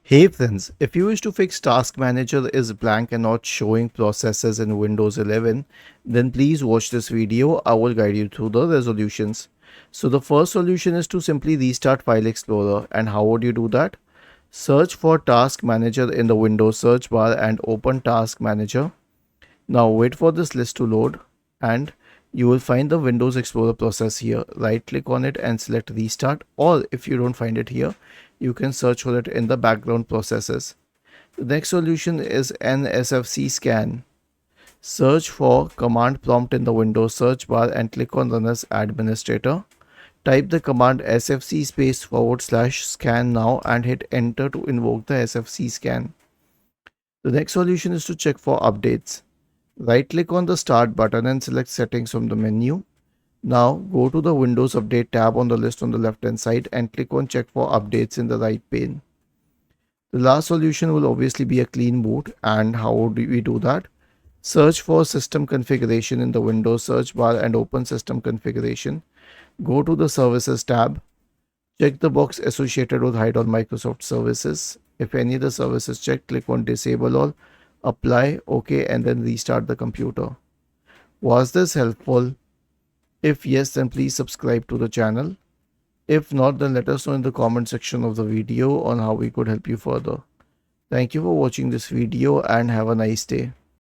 Hey friends, if you wish to fix Task Manager is blank and not showing processes in Windows 11, then please watch this video. I will guide you through the resolutions. So the first solution is to simply restart File Explorer. And how would you do that? Search for Task Manager in the Windows search bar and open Task Manager. Now wait for this list to load and you will find the Windows Explorer process here. Right click on it and select restart, or if you don't find it here, you can search for it in the background processes. The next solution is NSFC scan. Search for command prompt in the Windows search bar and click on run as administrator. Type the command sfc /scan now and hit enter to invoke the sfc scan. The next solution is to check for updates. Right click on the start button and select settings from the menu. Now go to the Windows Update tab on the list on the left hand side and click on check for updates in the right pane. The last solution will obviously be a clean boot, and how do we do that? Search for system configuration in the Windows search bar and open system configuration. Go to the services tab. Check the box associated with hide on Microsoft services. If any of the services checked, click on disable all, apply, OK, and then restart the computer. Was this helpful? If yes, then please subscribe to the channel. If not, then let us know in the comment section of the video on how we could help you further. Thank you for watching this video and have a nice day.